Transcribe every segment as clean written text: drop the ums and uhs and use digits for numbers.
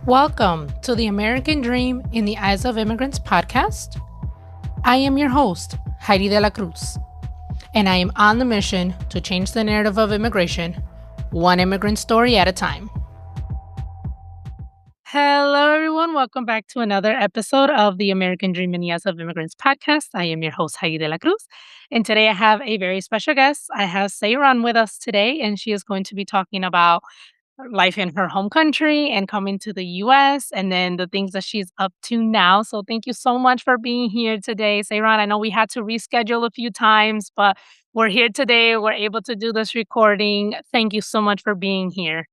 Welcome to the American Dream in the Eyes of Immigrants podcast. I am your host, Heidy De La Cruz, and I am on the mission to change the narrative of immigration, one immigrant story at a time. Hello, everyone. Welcome back to another episode of the American Dream in the Eyes of Immigrants podcast. I am your host, Heidy De La Cruz, and today I have a very special guest. I have Sairan with us today, and she is going to be talking about life in her home country and coming to the US and then the things that she's up to now. So thank you so much for being here today, Sairan. I know we had to reschedule a few times, but we're here today. We're able to do this recording. Thank you so much for being here.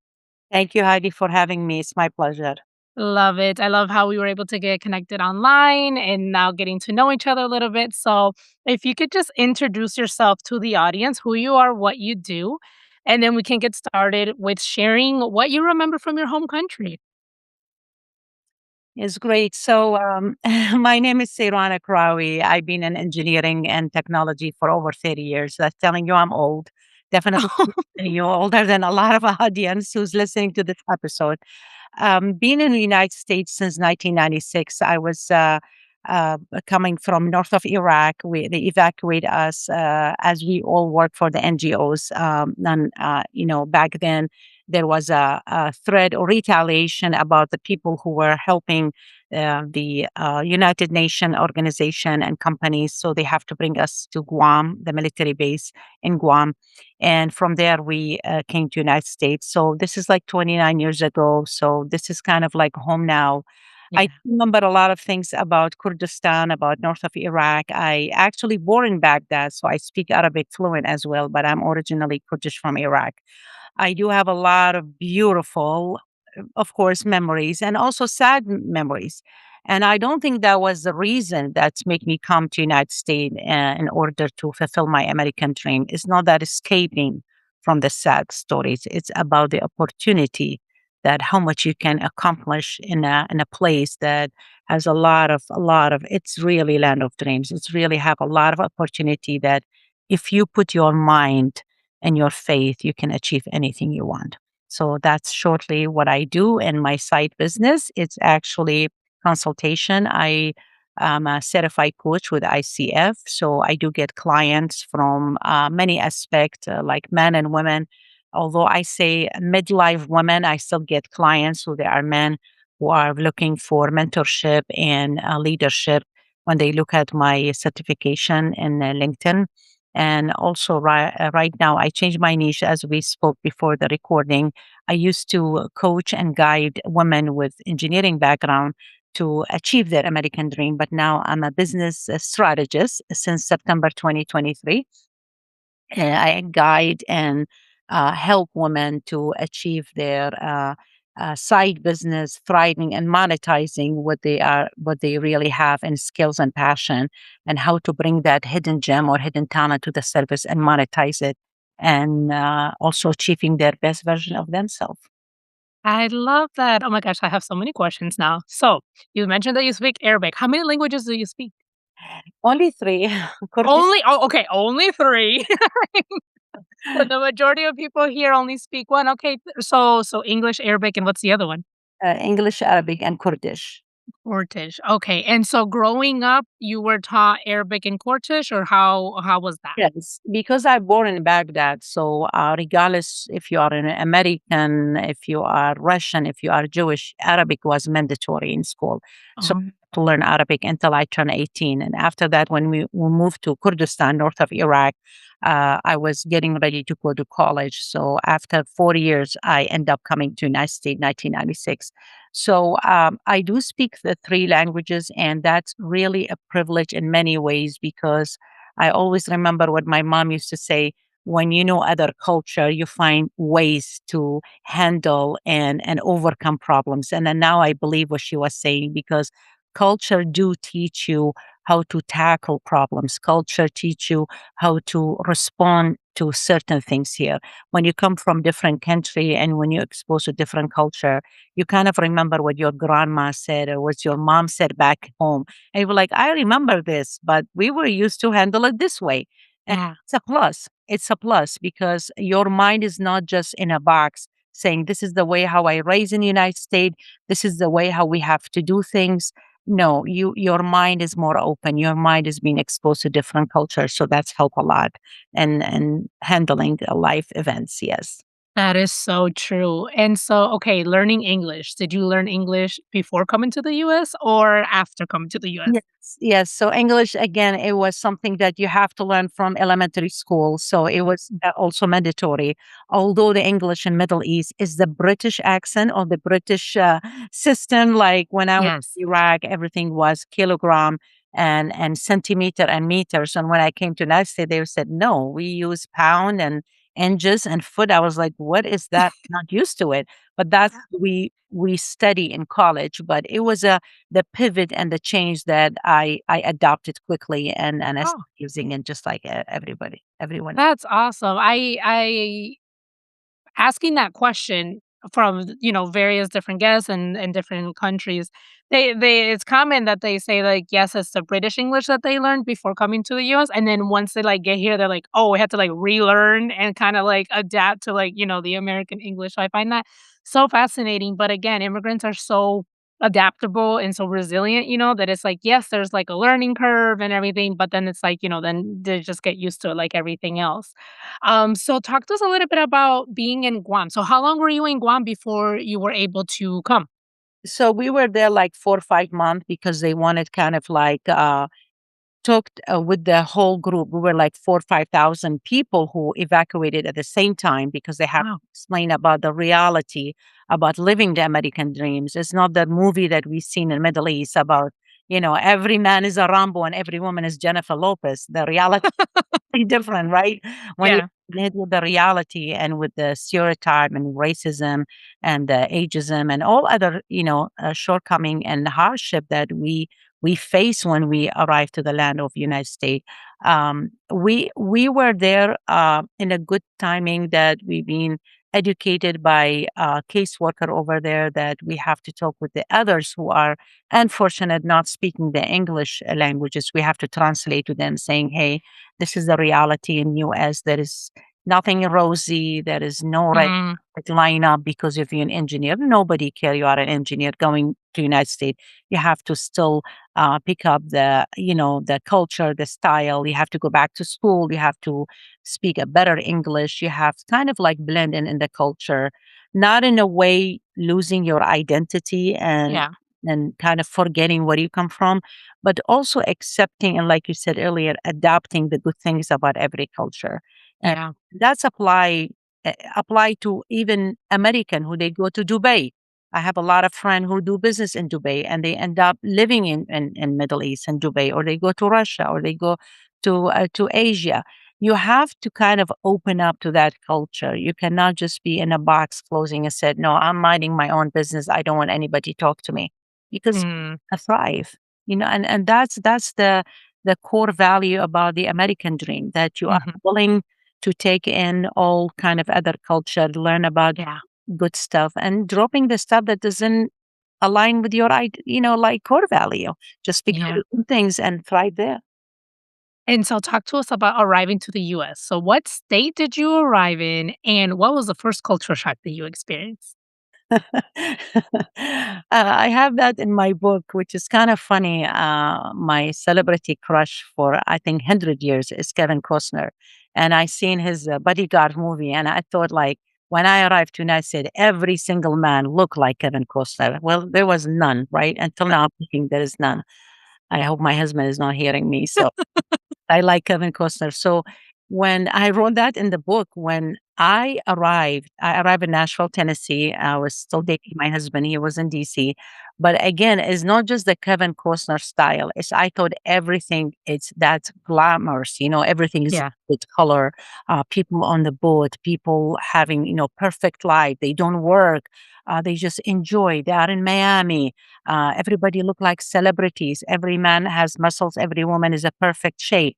Thank you, Heidi, for having me. It's my pleasure. Love it. I love how we were able to get connected online and now getting to know each other a little bit. So, if you could just introduce yourself to the audience, who you are, what you do, and then we can get started with sharing what you remember from your home country. It's great. So, my name is Sairan Aqrawi. I've been in engineering and technology for over 30 years. That's telling you I'm old. Definitely you're older than a lot of audience who's listening to this episode. Being in the United States since 1996, I was coming from north of Iraq. They evacuate us as we all work for the NGOs. Back then there was a threat or retaliation about the people who were helping the United Nations organization and companies. So they have to bring us to Guam, the military base in Guam. And from there, we came to United States. So this is like 29 years ago. So this is kind of like home now. Yeah. I remember a lot of things about Kurdistan, about north of Iraq. I actually born in Baghdad, so I speak Arabic fluent as well, but I'm originally Kurdish from Iraq. I do have a lot of beautiful, of course, memories and also sad memories. And I don't think that was the reason that's make me come to United States in order to fulfill my American dream. It's not that escaping from the sad stories. It's about the opportunity that how much you can accomplish in a place that has a lot of it's really land of dreams. It's really have a lot of opportunity that if you put your mind and your faith, you can achieve anything you want. So that's shortly what I do in my side business. It's actually consultation. I am a certified coach with ICF. So I do get clients from many aspects, like men and women. Although I say midlife women, I still get clients who they are men who are looking for mentorship and leadership when they look at my certification in LinkedIn. And also, right now, I changed my niche as we spoke before the recording. I used to coach and guide women with engineering background to achieve their American dream, but now I'm a business strategist since September 2023. And I guide and help women to achieve their side business, thriving and monetizing what they really have in skills and passion, and how to bring that hidden gem or hidden talent to the service and monetize it, and also achieving their best version of themselves. I love that. Oh my gosh, I have so many questions now. So, you mentioned that you speak Arabic. How many languages do you speak? Only three. Kurdish, Only oh, okay, only 3. But the majority of people here only speak 1. Okay, so English, Arabic, and what's the other one? English, Arabic, and Kurdish. Kurdish. Okay, and so growing up, you were taught Arabic and Kurdish, or how was that? Yes, because I born in Baghdad, so regardless if you are an American, if you are Russian, if you are Jewish, Arabic was mandatory in school. So Um, to learn Arabic until I turned 18, and after that, when we moved to Kurdistan, north of Iraq, I was getting ready to go to college. So after 4 years, I end up coming to United States, 1996. So I do speak the three languages, and that's really a privilege in many ways because I always remember what my mom used to say, when you know other culture, you find ways to handle and overcome problems. And then now I believe what she was saying because culture do teach you how to tackle problems. Culture teach you how to respond to certain things here. When you come from different country and when you're exposed to different culture, you kind of remember what your grandma said or what your mom said back home. And you were like, I remember this, but we were used to handle it this way. And yeah. it's a plus. It's a plus because your mind is not just in a box saying this is the way how I raise in the United States. This is the way how we have to do things. No, your mind is more open. Your mind is being exposed to different cultures, so that's helped a lot and handling life events. Yes. That is so true. And so, okay, learning English. Did you learn English before coming to the US or after coming to the US? Yes, yes. So English again, it was something that you have to learn from elementary school. So it was also mandatory. Although the English in Middle East is the British accent or the British system. Like when I was Yes. in Iraq, everything was kilogram and centimeter and meters. And when I came to United States, they said no, we use pound and inches and foot. I was like, what is that? Not used to it. But that's we study in college. But it was a the pivot and the change that I adopted quickly and I Oh, started using it just like everybody, everyone. that's awesome. I asking that question from, various different guests and different countries, they it's common that they say, like, yes, it's the British English that they learned before coming to the US, and then once they, like, get here, they're like, "Oh, we had to, like, relearn and kinda, like, adapt to, like, the American English." So I find that so fascinating, but again, immigrants are so adaptable and so resilient, that it's like, yes, there's, like, a learning curve and everything, but then it's like, then they just get used to it like everything else. So talk to us a little bit about being in Guam. So how long were you in Guam before you were able to come? So we were there like 4 or 5 months because they wanted kind of like took with the whole group. We were like 4 or 5 thousand people who evacuated at the same time because they have to Wow. explain about the reality about living the American dreams. It's not that movie that we've seen in Middle East about every man is a Rambo and every woman is Jennifer Lopez. The reality different, right? When you Yeah. live with the reality and with the stereotype and racism and the ageism and all other, shortcoming and hardship that we face when we arrive to the land of United States. We were there in a good timing that we've been educated by a caseworker over there that we have to talk with the others who are unfortunate not speaking the English languages. We have to translate to them saying, hey, this is the reality in US. There is nothing rosy. There is no red Mm, line up because if you're an engineer, nobody care you are an engineer going to United States. You have to still pick up the culture, the style. You have to go back to school. You have to speak a better English. You have to kind of like blend in the culture, not in a way losing your identity and yeah. kind of forgetting where you come from, but also accepting and like you said earlier, adapting the good things about every culture. And Yeah. that's apply to even American who they go to Dubai. I have a lot of friends who do business in Dubai and they end up living in Middle East and Dubai, or they go to Russia, or they go to Asia. You have to kind of open up to that culture. You cannot just be in a box closing and said, no, I'm minding my own business. I don't want anybody to talk to me because Mm, I thrive, and that's the core value about the American dream, that you are mhm. willing to take in all kind of other culture, learn about Yeah. good stuff, and dropping the stuff that doesn't align with your like core value. Just pick Yeah. the good things and thrive there. And so talk to us about arriving to the US. So what state did you arrive in and what was the first culture shock that you experienced? I have that in my book, which is kind of funny. My celebrity crush for, I think, 100 years is Kevin Costner. And I seen his Bodyguard movie, and I thought, like, when I arrived to United States, every single man looked like Kevin Costner. Well, there was none, right? Until now, I'm thinking there is none. I hope my husband is not hearing me. So I like Kevin Costner. So when I wrote that in the book, when I arrived in Nashville, Tennessee. I was still dating my husband. He was in DC. But again, it's not just the Kevin Costner style. It's I thought everything it's that glamorous, everything is Yeah. with color. People on the boat, people having, perfect life. They don't work. They just enjoy. They are in Miami. Everybody look like celebrities. Every man has muscles. Every woman is a perfect shape.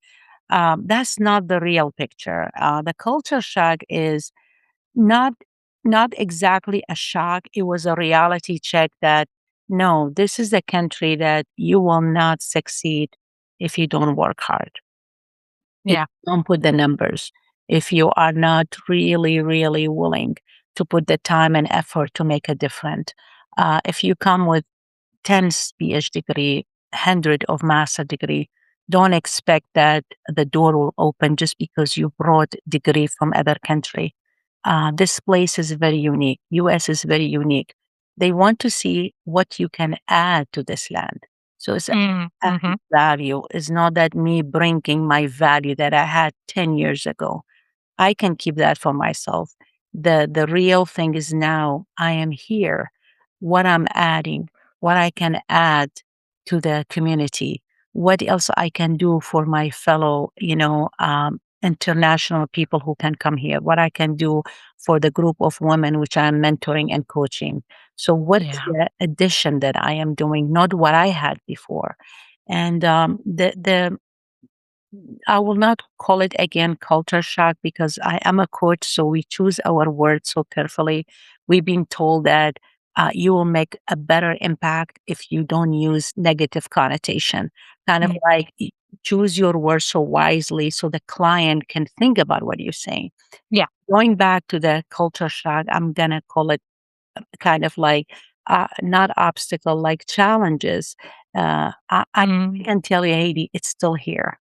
That's not the real picture. The culture shock is not not exactly a shock. It was a reality check that no, this is a country that you will not succeed if you don't work hard. If Yeah. you don't put the numbers, if you are not really, really willing to put the time and effort to make a difference. If you come with 10 PhD degree, 100 of master degree, don't expect that the door will open just because you brought degree from other country. This place is very unique. US is very unique. They want to see what you can add to this land. So it's Mm, added mhm. value. It's not that me bringing my value that I had 10 years ago. I can keep that for myself. The real thing is now I am here, what I'm adding, what I can add to the community, what else I can do for my fellow, international people who can come here, what I can do for the group of women which I'm mentoring and coaching. So what's Yeah. the addition that I am doing, not what I had before. And the I will not call it again culture shock because I am a coach, so we choose our words so carefully. We've been told that you will make a better impact if you don't use negative connotation. Kind of Mm, like choose your words so wisely so the client can think about what you're saying. yeah. Going back to the culture shock, I'm gonna call it kind of like not obstacle, like challenges. I Mm, can tell you, Haiti, it's still here.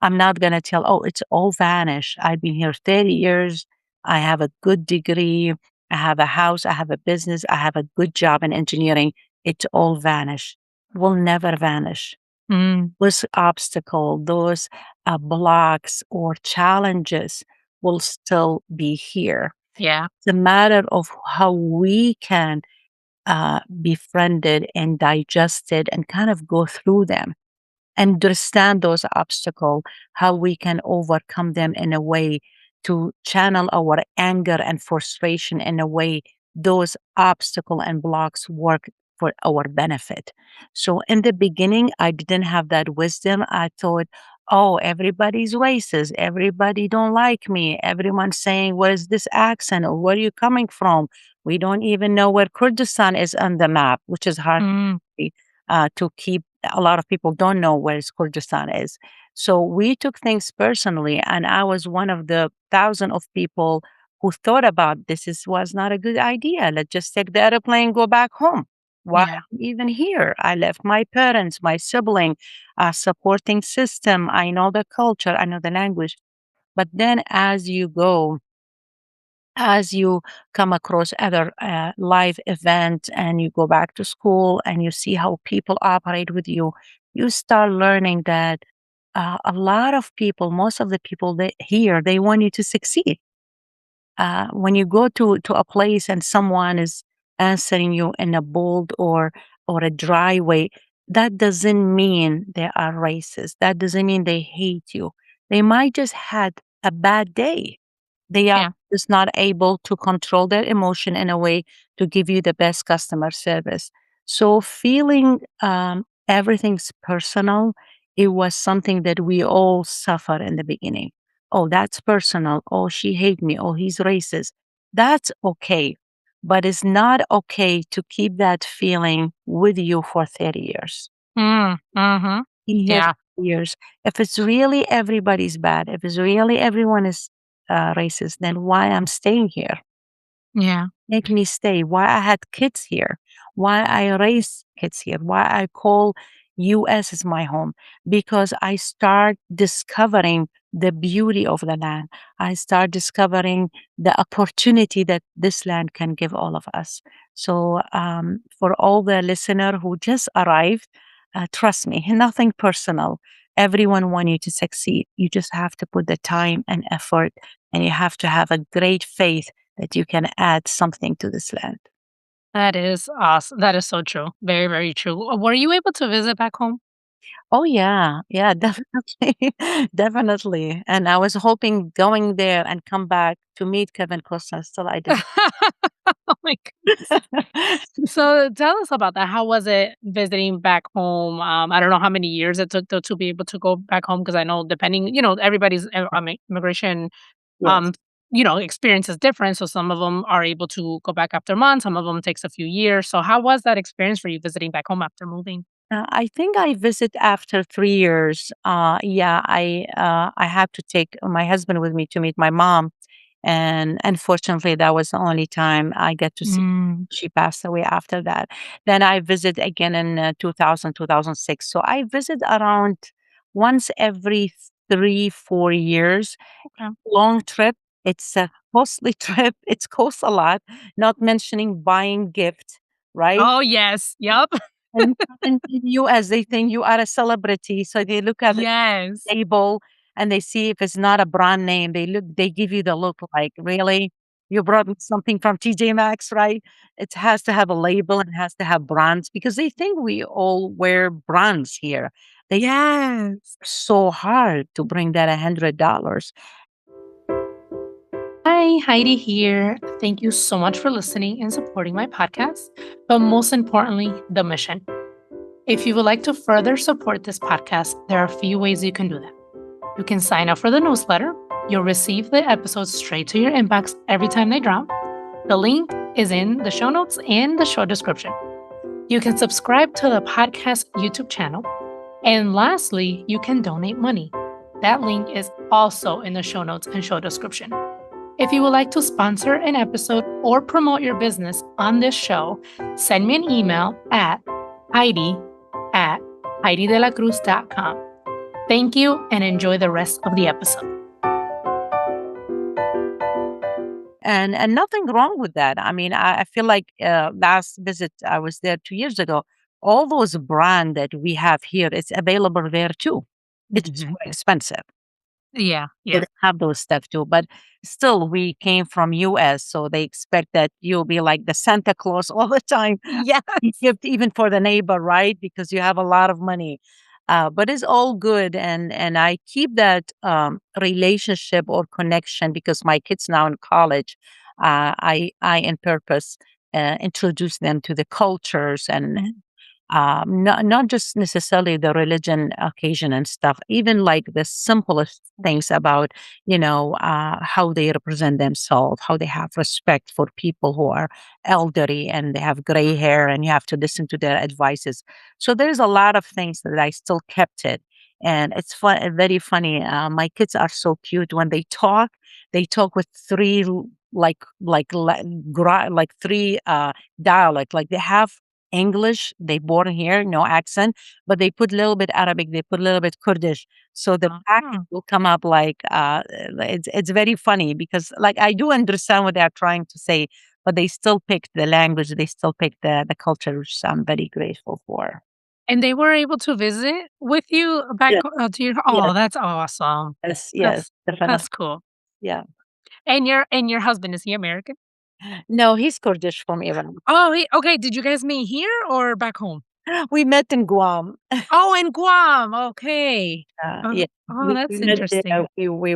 I'm not going to tell, oh, it's all vanished. I've been here 30 years. I have a good degree. I have a house. I have a business. I have a good job in engineering. It's all vanished. Will never vanish. mm, Those obstacle, those blocks or challenges will still be here. yeah. It's a matter of how we can befriend it and digest it and kind of go through them understand those obstacles, how we can overcome them in a way to channel our anger and frustration in a way those obstacle and blocks work for our benefit. So in the beginning, I didn't have that wisdom. I thought, oh, everybody's racist. Everybody don't like me. Everyone's saying, what is this accent or where are you coming from? We don't even know where Kurdistan is on the map, which is hard Mm, to keep a lot of people don't know where Kurdistan is. So we took things personally, and I was one of the thousand of people who thought about this was not a good idea. Let's just take the airplane, go back home. Why yeah. am I even here? I left my parents, my sibling, a supporting system. I know the culture, I know the language. But then as you come across other live events and you go back to school and you see how people operate with you, you start learning that a lot of people, most of the people that here, they want you to succeed. When you go to a place and someone is answering you in a bold or a dry way, that doesn't mean they are racist. That doesn't mean they hate you. They might just had a bad day. They are Yeah. just not able to control their emotion in a way to give you the best customer service. So feeling everything's personal, it was something that we all suffer in the beginning. Oh, that's personal. Oh, she hate me. Oh, he's racist. That's okay. But it's not okay to keep that feeling with you for 30 years. Mm, mhm. In here Yeah. years. If it's really everybody's bad, if it's really everyone is racist, then why I'm staying here? Yeah. Make me stay, why I had kids here, why I raised kids here, why I call US is my home, because I start discovering the beauty of the land. I start discovering the opportunity that this land can give all of us. So for all the listener who just arrived, trust me, nothing personal. Everyone want you to succeed. You just have to put the time and effort, and you have to have a great faith that you can add something to this land. That is awesome. That is so true. Very, very true. Were you able to visit back home? Oh yeah, yeah, definitely, definitely. And I was hoping going there and come back to meet Kevin Costner. Still, I didn't. Oh my goodness. So tell us about that. How was it visiting back home? I don't know how many years it took to be able to go back home because I know depending, everybody's immigration Yes. um, experience is different. So some of them are able to go back after months, some of them takes a few years. So how was that experience for you visiting back home after moving? I think I visit after 3 years. Yeah, I have to take my husband with me to meet my mom, And unfortunately, that was the only time I get to see. Mm, She passed away after that. Then I visit again in 2000, 2006. So I visit around once every 3, 4 years. okay. Long trip. It's a costly trip. It costs a lot, not mentioning buying gift, right? Oh, yes. Yep. And in US, they think you are a celebrity, so they look at the Yes. label and they see if it's not a brand name, they give you the look like, "Really? You brought me something from TJ Maxx, right?" It has to have a label and has to have brands because they think we all wear brands here. They Yes. so hard to bring that $100. Hi, Heidi here. Thank you so much for listening and supporting my podcast, but most importantly, the mission. If you would like to further support this podcast, there are a few ways you can do that. You can sign up for the newsletter. You'll receive the episodes straight to your inbox every time they drop. The link is in the show notes and the show description. You can subscribe to the podcast YouTube channel. And lastly, you can donate money. That link is also in the show notes and show description. If you would like to sponsor an episode or promote your business on this show, send me an email at Heidi at HeidiDelacruz.com. Thank you and enjoy the rest of the episode. And nothing wrong with that. I mean, I feel like last visit I was there 2 years ago. All those brand that we have here, it's available there too. It's just Mhm. more expensive. Yeah, They yeah. don't have those stuff too, but still, we came from US, so they expect that you'll be like the Santa Claus all the time. Yes. You give even for the neighbor, right? Because you have a lot of money. But it's all good, and I keep that relationship or connection because my kids now in college. I in purpose introduce them to the cultures and Mhm. not just necessarily the religion occasion and stuff, even like the simplest things about, how they represent themselves, how they have respect for people who are elderly and they have gray hair and you have to listen to their advices. So there's a lot of things that I still kept it. And it's fun, very funny. My kids are so cute when they talk. They talk with three like three dialect. Like they have English, they born here, no accent, but they put a little bit Arabic, they put a little bit Kurdish. So the packet Oh. will come up like it's very funny because like I do understand what they're trying to say, but they still pick the language, they still pick the culture, which I'm very grateful for. And they were able to visit with you back Yes, to your yes, oh, that's awesome. yes, yes, That's definitely. that's cool. Yeah. And your husband, is he American? No, he's Kurdish from Iran. Oh, okay. Did you guys meet here or back home? We met in Guam. Oh, in Guam. Okay. Yeah, Oh, we that's met interesting. there. We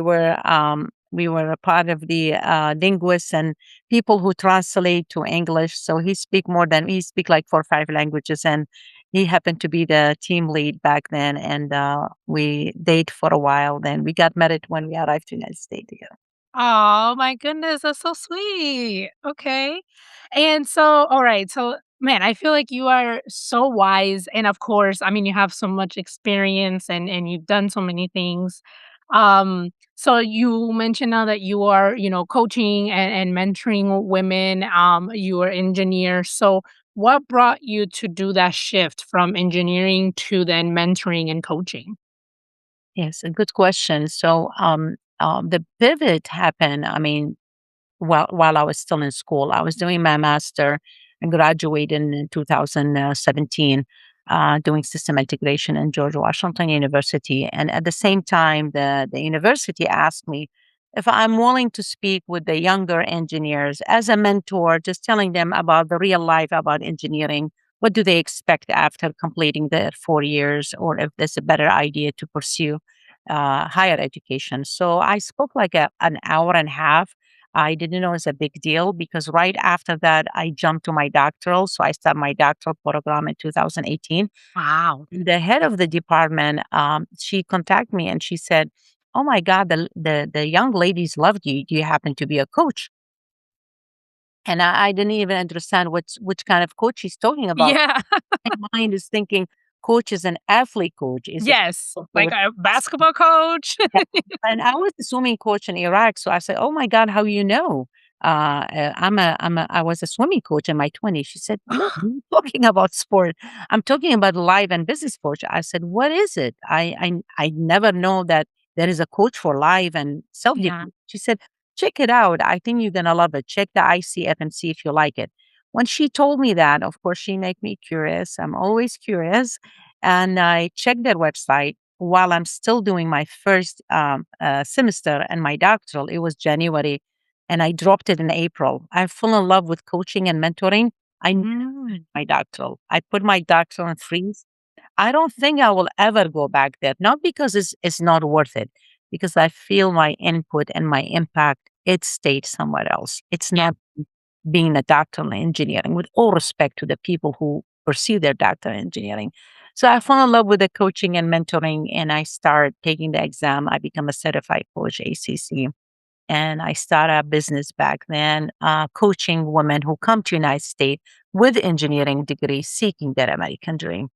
were a part of the linguists and people who translate to English. So he speak like 4 or 5 languages, and he happened to be the team lead back then. And we dated for a while. Then we got married when we arrived to the United States together. Oh my goodness, that's so sweet. Okay. And so, all right. So, man, I feel like you are so wise. And of course, I mean, you have so much experience and you've done so many things. So you mentioned now that you are, coaching and mentoring women, you are engineer. So what brought you to do that shift from engineering to then mentoring and coaching? Yes, a good question. So the pivot happened. I mean, while I was still in school. I was doing my master and graduated in 2017, doing system integration in George Washington University. And at the same time, the university asked me if I'm willing to speak with the younger engineers as a mentor, just telling them about the real life about engineering. What do they expect after completing their 4 years, or if there's a better idea to pursue higher education? So I spoke like an hour and a half. I didn't know it's a big deal because right after that, I jumped to my doctoral. So I started my doctoral program in 2018. Wow. The head of the department, she contacted me and she said, "Oh my God, the young ladies loved you. Do you happen to be a coach?" And I didn't even understand which kind of coach she's talking about. Yeah. My mind is thinking coach is an athlete coach. Is Yes, like a basketball coach. yeah, and I was a swimming coach in Iraq, so I said, "Oh my god, how you know?" I was a swimming coach in my 20s. She said, "No, I'm talking about sport. I'm talking about life and business coach." I said, "What is it? I never know that there is a coach for life and self Yeah. development." She said, "Check it out. I think you're gonna love it. Check the ICF and see if you like it." When she told me that, of course, she made me curious. I'm always curious, and I checked their website while I'm still doing my first semester and my doctoral. It was January, and I dropped it in April. I fell in love with coaching and mentoring. I never Mm, finished my doctoral. I put my doctoral on freeze. I don't think I will ever go back there. Not because it's not worth it, because I feel my input and my impact it stayed somewhere else. It's yeah. not being a doctor in engineering, with all respect to the people who pursue their doctor in engineering. So I fell in love with the coaching and mentoring, and I started taking the exam. I become a certified coach, ACC, and I started a business back then, coaching women who come to United States with engineering degrees, seeking their American dream.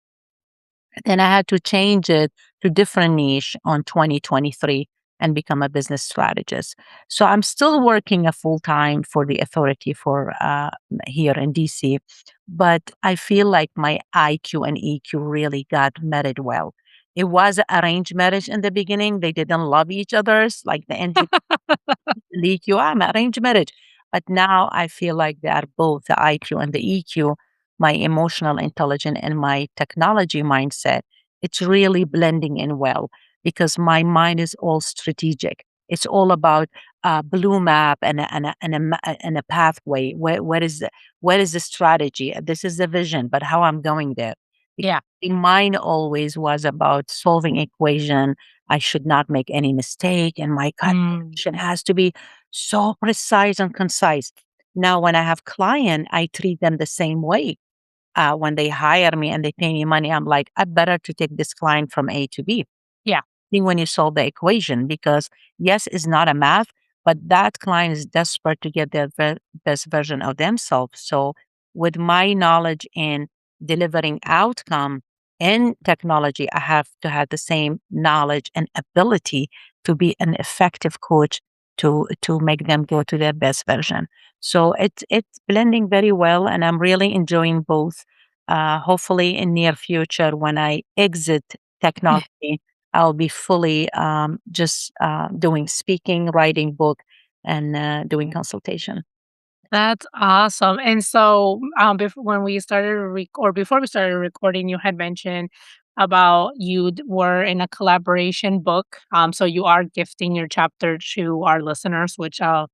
Then I had to change it to different niche on 2023 and become a business strategist. So I'm still working a full time for the authority for here in DC, but I feel like my IQ and EQ really got married well. It was arranged marriage in the beginning. They didn't love each other's like the the EQ. I'm arranged marriage. But now I feel like they are both the IQ and the EQ, my emotional intelligence and my technology mindset. It's really blending in well because my mind is all strategic. It's all about blue map and a pathway. Where is the strategy? This is the vision, but how I'm going there. Because Yeah. mine always was about solving equation. I should not make any mistake, and my Mm, calculation has to be so precise and concise. Now, when I have client, I treat them the same way. When they hire me and they pay me money, I'm like, I better to take this client from A to B. yeah. Think when you solve the equation, because yes, it's not a math, but that client is desperate to get their best version of themselves. So, with my knowledge in delivering outcome in technology, I have to have the same knowledge and ability to be an effective coach to make them go to their best version. So it's blending very well, and I'm really enjoying both. Hopefully, in near future, when I exit technology, I'll be fully just doing speaking, writing book, and doing consultation. That's awesome. And so, when we started or before we started recording, you had mentioned about were in a collaboration book. So you are gifting your chapter to our listeners, which I'll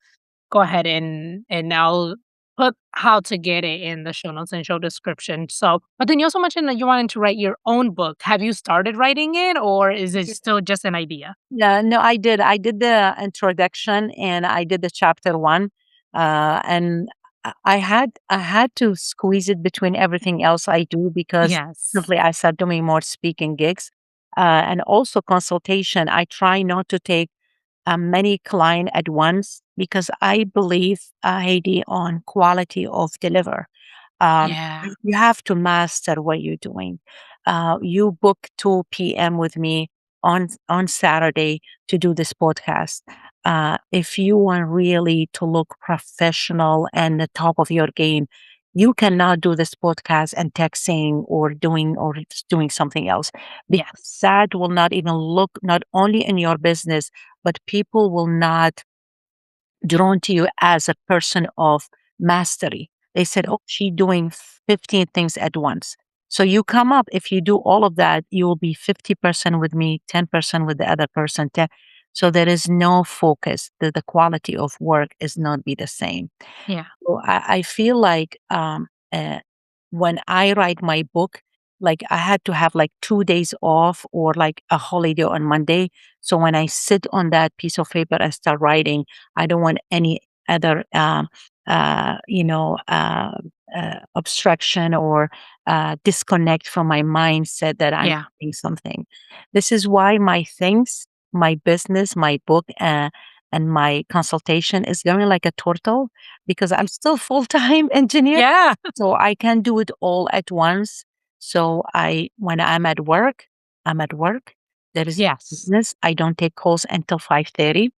go ahead and I'll put how to get it in the show notes and show description. So, but then you also mentioned that you wanted to write your own book. Have you started writing it, or is it still just an idea? Yeah, no, I did. I did the introduction and I did the chapter one, and I had to squeeze it between everything else I do because Yes. simply I started doing more speaking gigs, and also consultation. I try not to take many client at once because I believe, Heidi, on quality of deliver. Yeah. You have to master what you're doing. You book 2 p.m. with me on Saturday to do this podcast. If you want really to look professional and the top of your game, you cannot do this podcast and texting or just doing something else because Yes. that will not even look not only in your business, but people will not drawn to you as a person of mastery. They said, "Oh, she's doing 15 things at once." So you come up, if you do all of that, you will be 50% with me, 10% with the other person. 10. So there is no focus. The quality of work is not be the same. Yeah. So I feel like when I write my book, like I had to have like 2 days off or like a holiday on Monday. So when I sit on that piece of paper and start writing, I don't want any other, uh, you know, uh, obstruction or disconnect from my mindset that I'm Yeah. doing something. This is why my things, my business, my book, and my consultation is going like a turtle because I'm still full-time engineer, Yeah. so I can't do it all at once. So when I'm at work, I'm at work. There is Yes. business. I don't take calls until 5:30.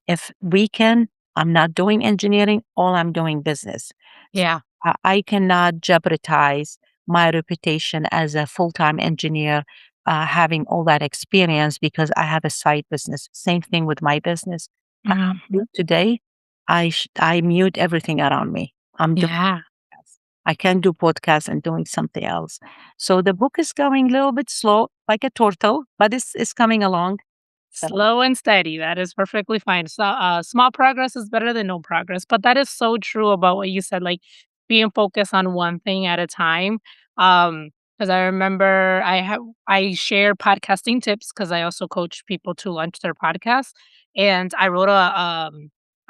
If weekend, I'm not doing engineering, all I'm doing business. S- Yeah. I cannot jeopardize my reputation as a full-time engineer, having all that experience because I have a side business. Same thing with my business. I Mhm. today, I mute everything around me. I'm doing Yeah. podcasts. I can't do podcasts and doing something else. So the book is going a little bit slow, like a turtle, but it's coming along. So Slow and steady. That is perfectly fine. So, small progress is better than no progress. But that is so true about what you said, like being focused on one thing at a time. Because I remember I share podcasting tips because I also coach people to launch their podcast, and I wrote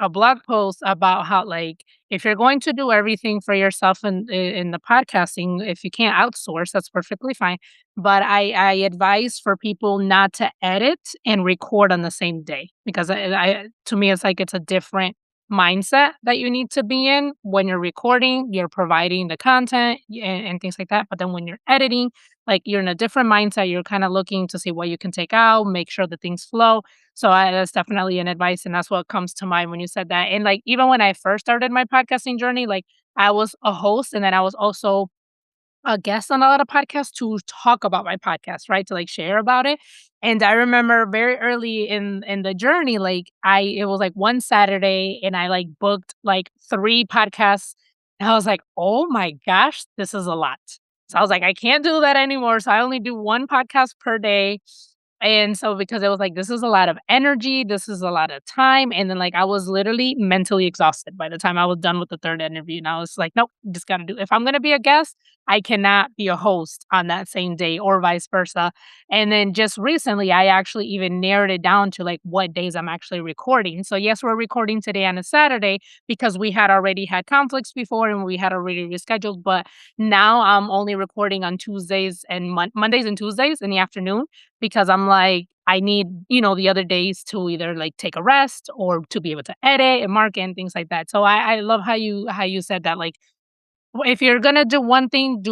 a blog post about how like if you're going to do everything for yourself in the podcasting, if you can't outsource, that's perfectly fine, but I advise for people not to edit and record on the same day because I to me, it's like it's a different mindset that you need to be in. When you're recording, you're providing the content and things like that, but then when you're editing, like, you're in a different mindset, you're kinda looking to see what you can take out, make sure that things flow. So, that's definitely an advice, and that's what comes to mind when you said that, and, like, even when I first started my podcasting journey, like, I was a host, and then I was also a guest on a lot of podcasts to talk about my podcast, right? To like share about it. And I remember very early in the journey, like I it was like one Saturday and I like booked like 3 podcasts. And I was like, oh my gosh, this is a lot. So I was like, I can't do that anymore. So I only do 1 podcast per day. And so because it was like, this is a lot of energy, this is a lot of time. And then like I was literally mentally exhausted by the time I was done with the third interview. And I was like, nope, just gotta do if I'm gonna be a guest, I cannot be a host on that same day or vice versa. And then just recently, I actually even narrowed it down to like what days I'm actually recording. So, yes, we're recording today on a Saturday because we had already had conflicts before and we had already rescheduled. But now I'm only recording on Tuesdays and Mondays and Tuesdays in the afternoon because I'm like, I need, the other days to either like take a rest or to be able to edit and market and things like that. So I love how you said that like if you're gonna do one thing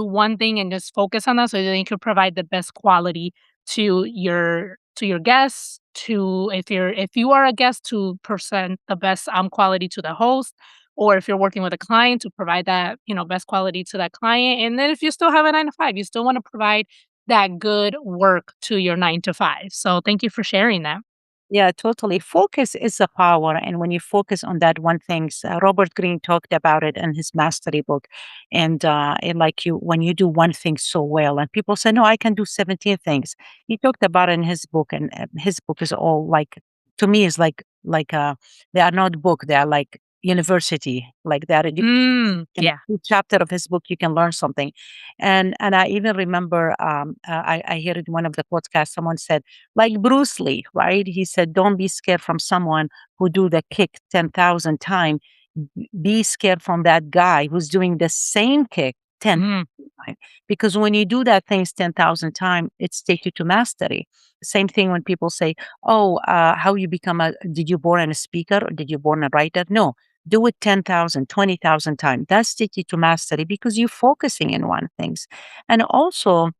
and just focus on that so that you can provide the best quality to your guests, to if you are a guest to present the best quality to the host, or if you're working with a client to provide that, best quality to that client. And then if you still have a 9 to 5, you still want to provide that good work to your 9 to 5. So thank you for sharing that. yeah, totally. Focus is a power. And when you focus on that one thing, Robert Greene talked about it in his mastery book. And like when you do one thing so well, and people say, no, I can do 17 things. He talked about it in his book, and his book is all like, to me, is like they are not book, they are like university, like that. In Yeah. each chapter of his book, you can learn something. And I even remember, I heard in one of the podcasts, someone said, like Bruce Lee, right? He said, don't be scared from someone who do the kick 10,000 times. Be scared from that guy who's doing the same kick 10 Mm, times. Because when you do that things 10,000 times, it's take you to mastery. Same thing when people say, oh, how you become did you born a speaker or did you born a writer? No, do it 10,000, 20,000 times. That's take you to mastery because you're focusing in one things. And also,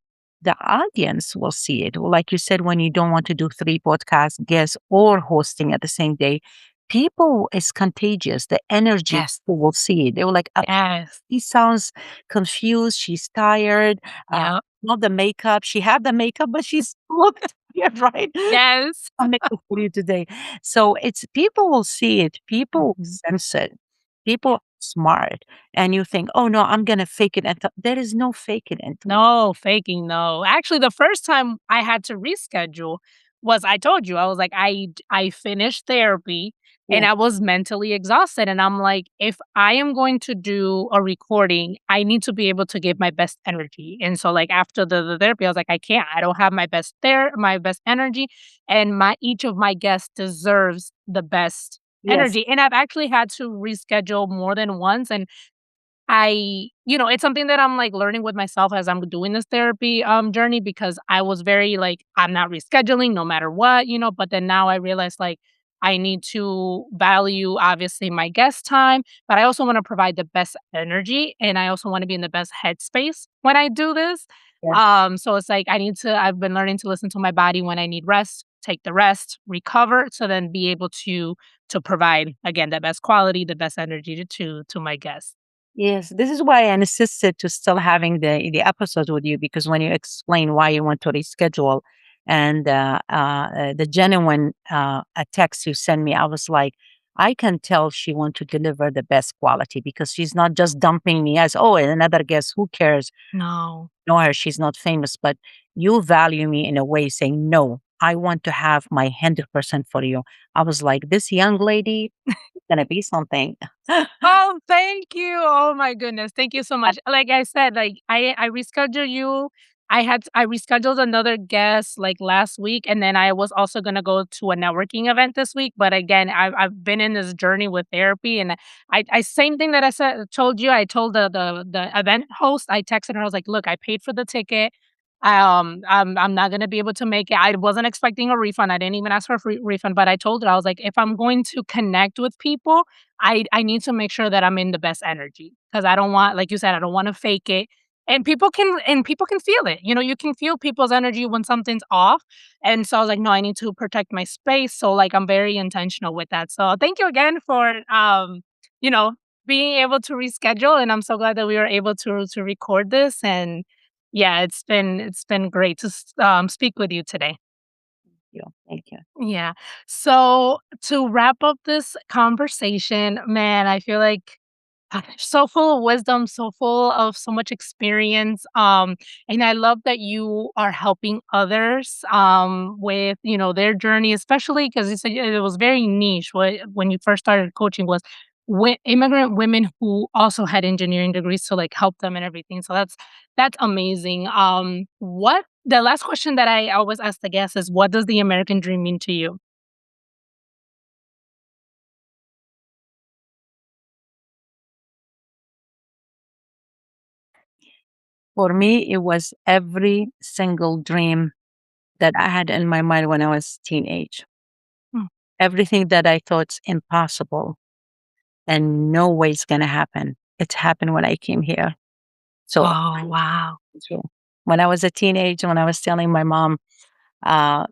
the audience will see it. Like you said, when you don't want to do 3 podcast guests or hosting at the same day, people is contagious. The energy yes. people will see it. They were like, Yes. he sounds confused. She's tired. Uh, Yeah. not the makeup. She had the makeup, but she's looked tired, right? Yes. I'm makeup for you today. So it's people will see it. People will Mhm. sense it. People are smart, and you think, oh no, I'm gonna fake it. And there is no fake it until No, faking, no. Actually, the first time I had to reschedule was I told you, I was like, I finished therapy and yeah, I was mentally exhausted. And I'm like, if I am going to do a recording, I need to be able to give my best energy. And so like after the therapy, I was like, I can't. I don't have my best energy. And my each of my guests deserves the best yes, energy. And I've actually had to reschedule more than once. And it's something that I'm, like, learning with myself as I'm doing this therapy, journey because I was very, like, I'm not rescheduling no matter what, but then now I realize, like, I need to value, obviously, my guest time, but I also wanna provide the best energy, and I also wanna be in the best headspace when I do this. Yes. So it's like I've been learning to listen to my body when I need rest, take the rest, recover, so then be able to provide again the best quality, the best energy to my guests. Yes, this is why I insisted to still having the episodes with you because when you explain why you want to reschedule and the genuine text you send me, I was like, I can tell she want to deliver the best quality because she's not just dumping me as oh another guest. Who cares? No. Know her, she's not famous, but you value me in a way saying no. I want to have my 100% for you. I was like, this young lady is gonna be something. Oh, thank you. Oh my goodness. Thank you so much. Like I said, like I rescheduled you. I rescheduled another guest like last week, and then I was also gonna go to a networking event this week. But again, I've been in this journey with therapy, and I same thing that I said told you. I told the event host. I texted her. I was like, look, I paid for the ticket. I'm not gonna be able to make it. I wasn't expecting a refund. I didn't even ask for a free refund, but I told her I was like, if I'm going to connect with people, I need to make sure that I'm in the best energy because I don't want, like you said, I don't want to fake it. And people can feel it. You know, you can feel people's energy when something's off. And so I was like, no, I need to protect my space. So like I'm very intentional with that. So thank you again for you know, being able to reschedule. And I'm so glad that we were able to record this. And yeah, it's been great to speak with you today. You. Thank you. Yeah. So to wrap up this conversation, man, I feel like so full of wisdom, so full of so much experience. And I love that you are helping others with, you know, their journey, especially because it was very niche. When you first started coaching was immigrant women who also had engineering degrees to like help them and everything. So that's amazing. What the last question that I always ask the guests is, what does the American dream mean to you? For me, it was every single dream that I had in my mind when I was teenage. Mm. Everything that I thought's impossible and no way it's gonna happen. It's happened when I came here. So Oh, wow. true. When I was a teenager, when I was telling my mom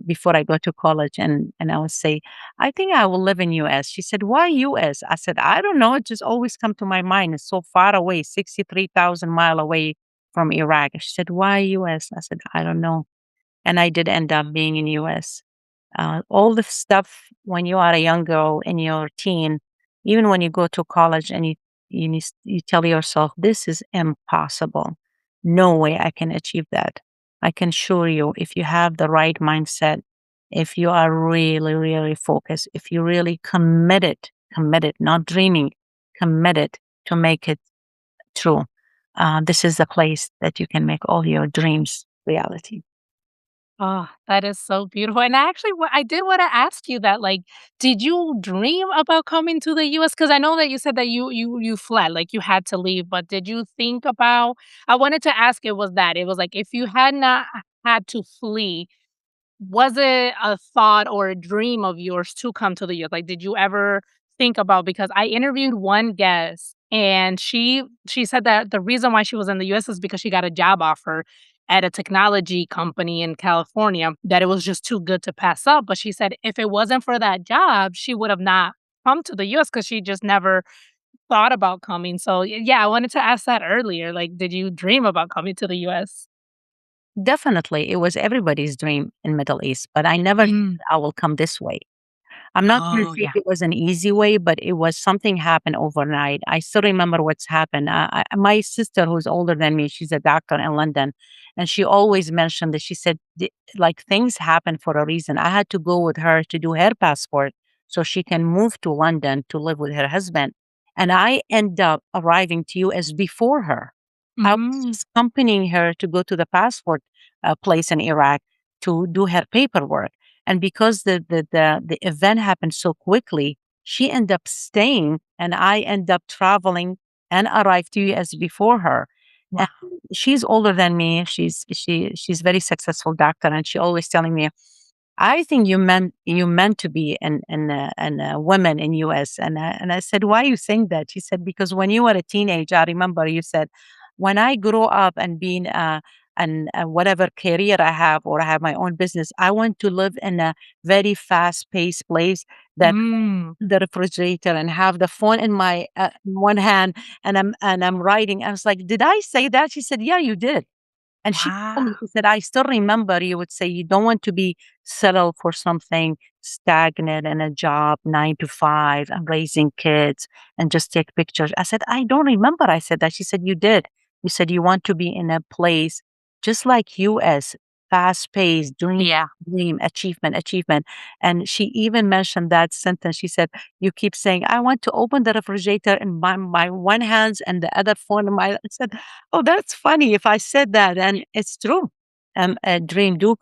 before I go to college, and I would say, I think I will live in US. She said, why US? I said, I don't know. It just always come to my mind. It's so far away, 63,000 mile away from Iraq. She said, why US? I said, I don't know. And I did end up being in US. All the stuff when you are a young girl in your teen, even when you go to college and you tell yourself, this is impossible. No way I can achieve that. I can assure you, if you have the right mindset, if you are really, really focused, if you really committed, not dreaming, committed to make it true, this is the place that you can make all your dreams reality. Oh, that is so beautiful. And I did want to ask you that, like, did you dream about coming to the US? Because I know that you said that you fled, like you had to leave, but did you think about I wanted to ask it was like if you had not had to flee, was it a thought or a dream of yours to come to the US? Like, did you ever think about because I interviewed one guest and she said that the reason why she was in the US is because she got a job offer at a technology company in California that it was just too good to pass up. But she said if it wasn't for that job, she would have not come to the US because she just never thought about coming. So yeah, I wanted to ask that earlier. Like, did you dream about coming to the US? Definitely, it was everybody's dream in Middle East, but I never thought Mm. I will come this way. I'm not gonna Oh, say yeah. it was an easy way, but it was something happened overnight. I still remember what's happened. My sister, who's older than me, she's a doctor in London, and she always mentioned that she said, like things happen for a reason. I had to go with her to do her passport so she can move to London to live with her husband, and I end up arriving to US before her. I was Mm. just accompanying her to go to the passport place in Iraq to do her paperwork. And because the event happened so quickly, she ended up staying and I end up traveling and arrived to US before her. And Wow. she's older than me. She's very successful doctor and she always telling me, I think you meant to be an a woman in US. And I said, why you think that? She said, because when you were a teenager, I remember you said, when I grow up and being and whatever career I have, or I have my own business, I want to live in a very fast paced place that Mm. the refrigerator and have the phone in my one hand, and I'm writing. I was like, did I say that? She said, yeah, you did. And she told me, Wow. she said, I still remember you would say you don't want to be settled for something stagnant in a job, 9 to 5, and raising kids and just take pictures. I said, I don't remember I said that. She said, you did. You said you want to be in a place just like US, fast paced, Yeah. dream, achievement, achievement. And she even mentioned that sentence. She said, you keep saying, I want to open the refrigerator in my one hands and the other phone in my. I said, oh, that's funny if I said that, and it's true. A dream do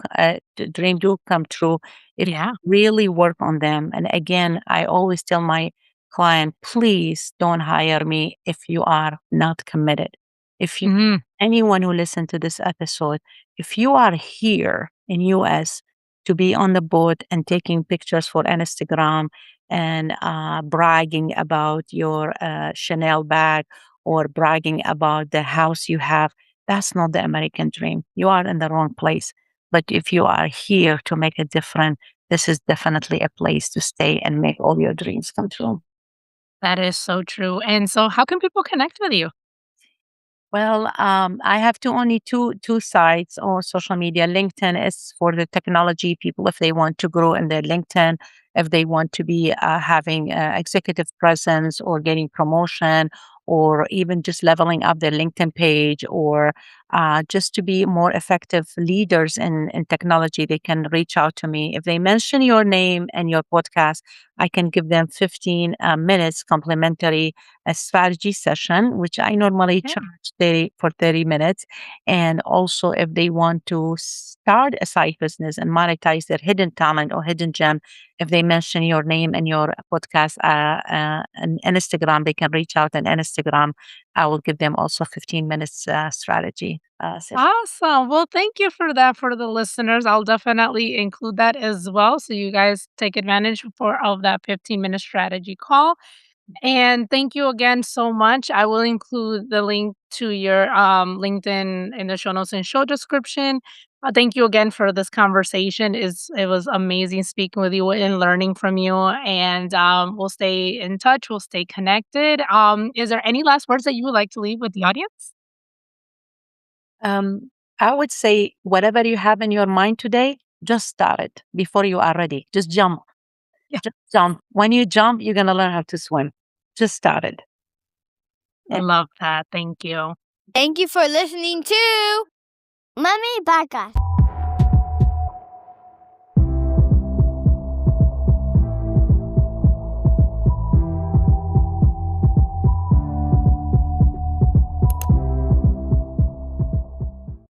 come true if Yeah. you really work on them. And again, I always tell my client, please don't hire me if you are not committed. If you Mhm. anyone who listened to this episode, if you are here in US to be on the boat and taking pictures for Instagram and bragging about your Chanel bag or bragging about the house you have, that's not the American dream. You are in the wrong place. But if you are here to make a difference, this is definitely a place to stay and make all your dreams come true. That is so true. And so how can people connect with you? Well, I have only two sites on social media. LinkedIn is for the technology people if they want to grow in their LinkedIn, if they want to be having executive presence or getting promotion, or even just leveling up their LinkedIn page, or just to be more effective leaders in technology. They can reach out to me. If they mention your name and your podcast, I can give them 15 minutes complimentary a strategy session, which I normally Yeah. charge 30 for 30 minutes. And also, if they want to start a side business and monetize their hidden talent or hidden gem, if they mention your name and your podcast and Instagram, they can reach out on Instagram. I will give them also 15 minutes strategy session. Awesome. Well, thank you for that for the listeners. I'll definitely include that as well. So you guys take advantage of that 15-minute strategy call. And thank you again so much. I will include the link to your LinkedIn in the show notes and show description. Thank you again for this conversation. It was amazing speaking with you and learning from you. And we'll stay in touch. We'll stay connected. Is there any last words that you would like to leave with the audience? Um, I would say whatever you have in your mind today, just start it before you are ready. Just jump. Yeah, Just jump. When you jump, you're gonna learn how to swim. Just start it. I love that. Thank you. Thank you for listening to Mummy Podcast.